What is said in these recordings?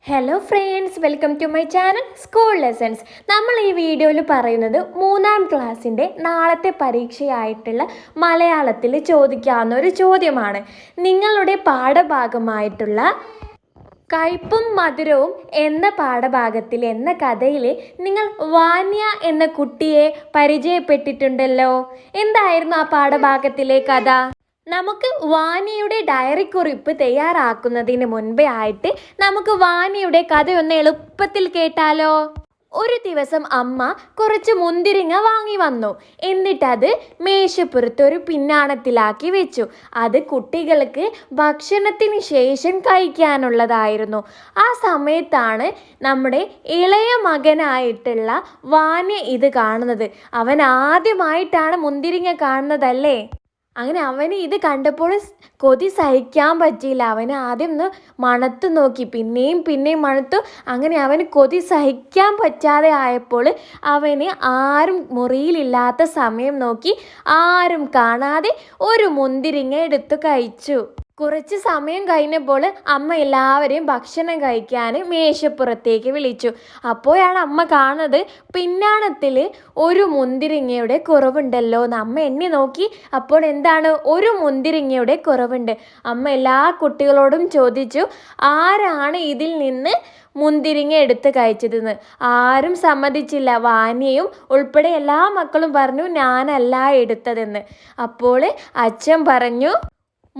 Hello friends, welcome to my channel school lessons. നമ്മൾ ഈ വീഡിയോയിൽ പറയുന്നത് 3ാം ക്ലാസ്സിൻ്റെ നാളത്തെ പരീക്ഷയായിട്ടുള്ള മലയാളത്തിൽ ചോദിക്കാവുന്ന ഒരു ചോദ്യമാണ്. നിങ്ങളുടെ പാഠഭാഗമായിട്ടുള്ള കയ്പും മധുരവും എന്ന പാഠഭാഗത്തിൽ എന്ന കഥയിൽ നിങ്ങൾ വാന്യ എന്ന കുട്ടിയെ പരിചയപ്പെട്ടിട്ടുണ്ടല്ലോ. എന്തായിരുന്നു ആ പാഠഭാഗത്തിലെ കഥ? നമുക്ക് വാനിയുടെ ഡയറി കുറിപ്പ് തയ്യാറാക്കുന്നതിന് മുൻപേ ആയിട്ട് നമുക്ക് വാനിയുടെ കഥയൊന്ന് എളുപ്പത്തിൽ കേട്ടാലോ. ഒരു ദിവസം അമ്മ കുറച്ച് മുന്തിരിങ്ങ വാങ്ങി വന്നു. എന്നിട്ടത് മേശപ്പുറത്ത് ഒരു പിന്നാണത്തിലാക്കി വെച്ചു. അത് കുട്ടികൾക്ക് ഭക്ഷണത്തിന് ശേഷം കഴിക്കാനുള്ളതായിരുന്നു. ആ സമയത്താണ് നമ്മുടെ ഇളയ മകനായിട്ടുള്ള വാന്യ ഇത് കാണുന്നത്. അവൻ ആദ്യമായിട്ടാണ് മുന്തിരിങ്ങ കാണുന്നതല്ലേ. അങ്ങനെ അവന് ഇത് കണ്ടപ്പോൾ കൊതി സഹിക്കാൻ പറ്റിയില്ല. അവന് ആദ്യം ഒന്ന് മണത്തു നോക്കി, പിന്നെയും മണത്തു. അങ്ങനെ അവന് കൊതി സഹിക്കാൻ പറ്റാതെ ആയപ്പോൾ അവന് ആരും മുറിയിലില്ലാത്ത സമയം നോക്കി ആരും കാണാതെ ഒരു മുന്തിരിങ്ങ എടുത്തു കഴിച്ചു. കുറച്ച് സമയം കഴിഞ്ഞപ്പോൾ അമ്മ എല്ലാവരെയും ഭക്ഷണം കഴിക്കാൻ മേശപ്പുറത്തേക്ക് വിളിച്ചു. അപ്പോഴാണ് അമ്മ കാണുന്നത് പിന്നാണത്തിൽ ഒരു മുന്തിരിങ്ങയുടെ കുറവുണ്ടല്ലോ എന്ന്. അമ്മ എണ്ണി നോക്കി. അപ്പോൾ എന്താണ്, ഒരു മുന്തിരിങ്ങയുടെ കുറവുണ്ട്. അമ്മ എല്ലാ കുട്ടികളോടും ചോദിച്ചു, ആരാണ് ഇതിൽ നിന്ന് മുന്തിരിങ്ങ എടുത്ത് കഴിച്ചതെന്ന്. ആരും സമ്മതിച്ചില്ല. വാനിയും ഉൾപ്പെടെ എല്ലാ മക്കളും പറഞ്ഞു ഞാനല്ല എടുത്തതെന്ന്. അപ്പോൾ അച്ഛൻ പറഞ്ഞു,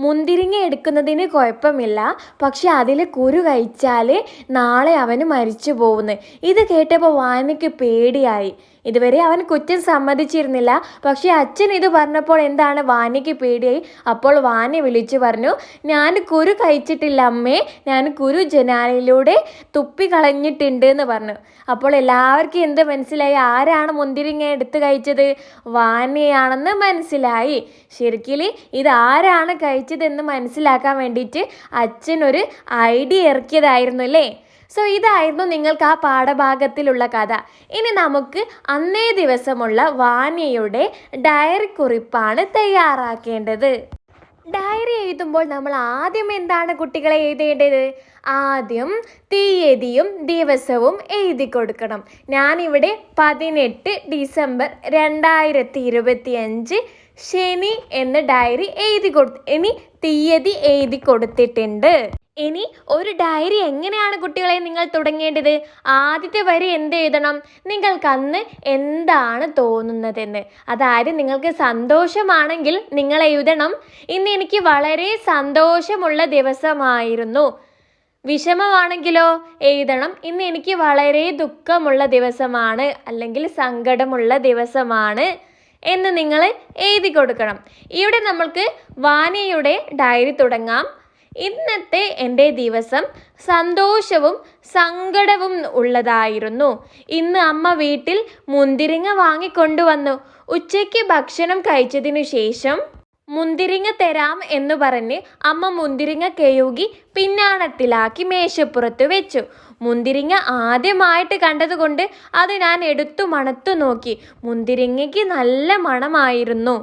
മുന്തിരിങ്ങ എടുക്കുന്നതിന് കുഴപ്പമില്ല, പക്ഷെ അതിൽ കുരു കഴിച്ചാൽ നാളെ അവന് മരിച്ചു പോകുന്നു. ഇത് കേട്ടപ്പോൾ വാനിക്ക് പേടിയായി. ഇതുവരെ അവൻ കുറ്റം സമ്മതിച്ചിരുന്നില്ല. പക്ഷെ അച്ഛൻ ഇത് പറഞ്ഞപ്പോൾ എന്താണ്, വാനിക്ക് പേടിയായി. അപ്പോൾ വാനി വിളിച്ചു പറഞ്ഞു, ഞാൻ കുരു കഴിച്ചിട്ടില്ല അമ്മേ, ഞാൻ കുരു ജനാലയിലൂടെ തുപ്പി കളഞ്ഞിട്ടുണ്ട് എന്ന് പറഞ്ഞു. അപ്പോൾ എല്ലാവർക്കും എന്ത് മനസ്സിലായി? ആരാണ് മുന്തിരിങ്ങ എടുത്ത് കഴിച്ചത്? വാനിയാണെന്ന് മനസ്സിലായി. ശരിക്കും ഇത് ആരാണ് കഴിച്ചതെന്ന് മനസ്സിലാക്കാൻ വേണ്ടിയിട്ട് അച്ഛനൊരു ഐഡിയ ഇറക്കിയതായിരുന്നു അല്ലേ. സോ ഇതായിരുന്നു നിങ്ങൾക്ക് ആ പാഠഭാഗത്തിലുള്ള കഥ. ഇനി നമുക്ക് അന്നേ ദിവസമുള്ള വാനിയുടെ ഡയറി കുറിപ്പാണ് തയ്യാറാക്കേണ്ടത്. ഡയറി എഴുതുമ്പോൾ നമ്മൾ ആദ്യം എന്താണ് കുട്ടികളെ എഴുതേണ്ടത്? ആദ്യം തീയതിയും ദിവസവും എഴുതി കൊടുക്കണം. ഞാനിവിടെ 18 ഡിസംബർ 2025 ശനി എന്ന് ഡയറി എഴുതി ഇനി തീയതി എഴുതി കൊടുത്തിട്ടുണ്ട്. ഇനി ഒരു ഡയറി എങ്ങനെയാണ് കുട്ടികളെ നിങ്ങൾ തുടങ്ങേണ്ടത്? ആദ്യത്തെ വരി എന്ത് എഴുതണം? നിങ്ങൾക്ക് അന്ന് എന്താണ് തോന്നുന്നതെന്ന്. അതായത് നിങ്ങൾക്ക് സന്തോഷമാണെങ്കിൽ നിങ്ങൾ എഴുതണം, ഇന്ന് എനിക്ക് വളരെ സന്തോഷമുള്ള ദിവസമായിരുന്നു. വിഷമമാണെങ്കിലോ എഴുതണം, ഇന്ന് എനിക്ക് വളരെ ദുഃഖമുള്ള ദിവസമാണ് അല്ലെങ്കിൽ സങ്കടമുള്ള ദിവസമാണ് എന്ന് നിങ്ങൾ എഴുതി കൊടുക്കണം. ഇവിടെ നമ്മൾക്ക് വാനിയുടെ ഡയറി തുടങ്ങാം. ഇന്നത്തെ എൻ്റെ ദിവസം സന്തോഷവും സങ്കടവും ഉള്ളതായിരുന്നു. ഇന്ന് അമ്മ വീട്ടിൽ മുന്തിരിങ്ങ വാങ്ങിക്കൊണ്ടുവന്നു. ഉച്ചയ്ക്ക് ഭക്ഷണം കഴിച്ചതിനു ശേഷം മുന്തിരിങ്ങ തരാം എന്ന് പറഞ്ഞ് അമ്മ മുന്തിരിങ്ങ കഴുകി പിന്നാണത്തിലാക്കി മേശപ്പുറത്ത് വെച്ചു. മുന്തിരിങ്ങ ആദ്യമായിട്ട് കണ്ടതുകൊണ്ട് അത് ഞാൻ എടുത്തു മണത്തു നോക്കി. മുന്തിരിങ്ങയ്ക്ക് നല്ല മണമായിരുന്നു.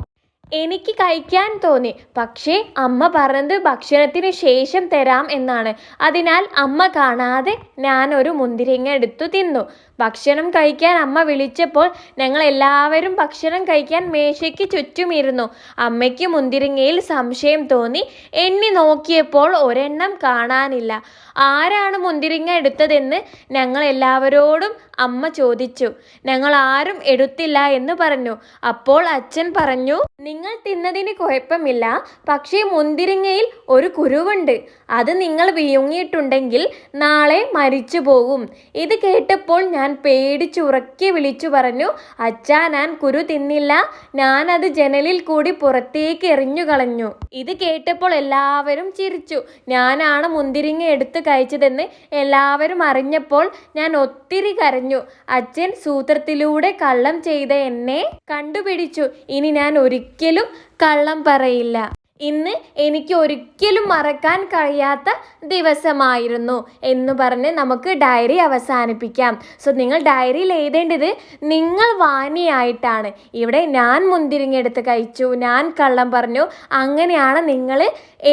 എനിക്ക് കഴിക്കാൻ തോന്നി. പക്ഷേ അമ്മ പറഞ്ഞത് ഭക്ഷണത്തിന് ശേഷം തരാം എന്നാണ്. അതിനാൽ അമ്മ കാണാതെ ഞാൻ ഒരു മുന്തിരിങ്ങ എടുത്തു തിന്നു. ഭക്ഷണം കഴിക്കാൻ അമ്മ വിളിച്ചപ്പോൾ ഞങ്ങൾ എല്ലാവരും ഭക്ഷണം കഴിക്കാൻ മേശയ്ക്ക് ചുറ്റുമിരുന്നു. അമ്മയ്ക്ക് മുന്തിരിങ്ങയിൽ സംശയം തോന്നി. എണ്ണി നോക്കിയപ്പോൾ ഒരെണ്ണം കാണാനില്ല. ആരാണ് മുന്തിരിങ്ങ എടുത്തതെന്ന് ഞങ്ങൾ എല്ലാവരോടും അമ്മ ചോദിച്ചു. ഞങ്ങൾ ആരും എടുത്തില്ല എന്ന് പറഞ്ഞു. അപ്പോൾ അച്ഛൻ പറഞ്ഞു, നിങ്ങൾ തിന്നതിന് കുഴപ്പമില്ല, പക്ഷേ മുന്തിരിങ്ങയിൽ ഒരു കുരുവുണ്ട്. അത് നിങ്ങൾ വിഴുങ്ങിയിട്ടുണ്ടെങ്കിൽ നാളെ മരിച്ചു പോകും. ഇത് കേട്ടപ്പോൾ ഞാൻ പേടിച്ചുറക്കെ വിളിച്ചു പറഞ്ഞു, അച്ഛാ, ഞാൻ കുരു തിന്നില്ല, ഞാനത് ജനലിൽ കൂടി പുറത്തേക്ക് എറിഞ്ഞു കളഞ്ഞു. ഇത് കേട്ടപ്പോൾ എല്ലാവരും ചിരിച്ചു. ഞാനാണ് മുന്തിരിങ്ങ എടുത്ത് കഴിച്ചതെന്ന് എല്ലാവരും അറിഞ്ഞപ്പോൾ ഞാൻ ഒത്തിരി കരഞ്ഞു. അച്ഛൻ സൂത്രത്തിലൂടെ കള്ളം ചെയ്ത എന്നെ കണ്ടുപിടിച്ചു. ഇനി ഞാൻ ഒരിക്കലും കള്ളം പറയില്ല. ഇന്ന് എനിക്ക് ഒരിക്കലും മറക്കാൻ കഴിയാത്ത ദിവസമായിരുന്നു എന്ന് പറഞ്ഞ് നമുക്ക് ഡയറി അവസാനിപ്പിക്കാം. സോ നിങ്ങൾ ഡയറിയിൽ എഴുതേണ്ടത് നിങ്ങൾ വാനിയായിട്ടാണ്. ഇവിടെ ഞാൻ മുന്തിരിങ്ങ കഴിച്ചു, ഞാൻ കള്ളം പറഞ്ഞു, അങ്ങനെയാണ് നിങ്ങൾ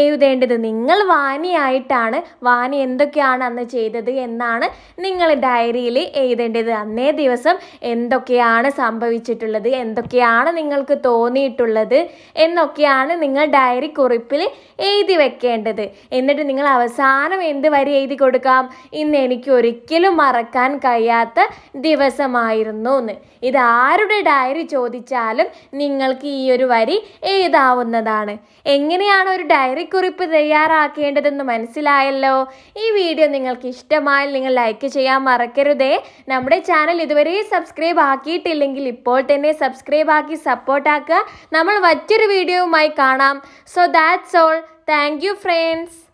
എഴുതേണ്ടത്. നിങ്ങൾ വാനിയായിട്ടാണ്, വാനി എന്തൊക്കെയാണ് അന്ന് ചെയ്തത് എന്നാണ് നിങ്ങൾ ഡയറിയിൽ എഴുതേണ്ടത്. അന്നേ ദിവസം എന്തൊക്കെയാണ് സംഭവിച്ചിട്ടുള്ളത്, എന്തൊക്കെയാണ് നിങ്ങൾക്ക് തോന്നിയിട്ടുള്ളത് എന്നൊക്കെയാണ് നിങ്ങൾ ഡയറി കുറിപ്പിൽ എഴുതി വെക്കേണ്ടത്. എന്നിട്ട് നിങ്ങൾ അവസാനം എന്ത് വരി എഴുതി കൊടുക്കാം? ഇന്ന് എനിക്ക് ഒരിക്കലും മറക്കാൻ കഴിയാത്ത ദിവസമായിരുന്നു എന്ന്. ഇത് ആരുടെ ഡയറി ചോദിച്ചാലും നിങ്ങൾക്ക് ഈ ഒരു വരി എഴുതാവുന്നതാണ്. എങ്ങനെയാണ് ഒരു ഡയറി കുറിപ്പ് തയ്യാറാക്കേണ്ടതെന്ന് മനസ്സിലായല്ലോ. ഈ വീഡിയോ നിങ്ങൾക്ക് ഇഷ്ടമായാൽ നിങ്ങൾ ലൈക്ക് ചെയ്യാൻ മറക്കരുതേ. നമ്മുടെ ചാനൽ ഇതുവരെ സബ്സ്ക്രൈബ് ആക്കിയിട്ടില്ലെങ്കിൽ ഇപ്പോൾ തന്നെ സബ്സ്ക്രൈബ് ആക്കി സപ്പോർട്ടാക്കുക. നമ്മൾ മറ്റൊരു വീഡിയോയുമായി കാണാം. So that's all. Thank you friends.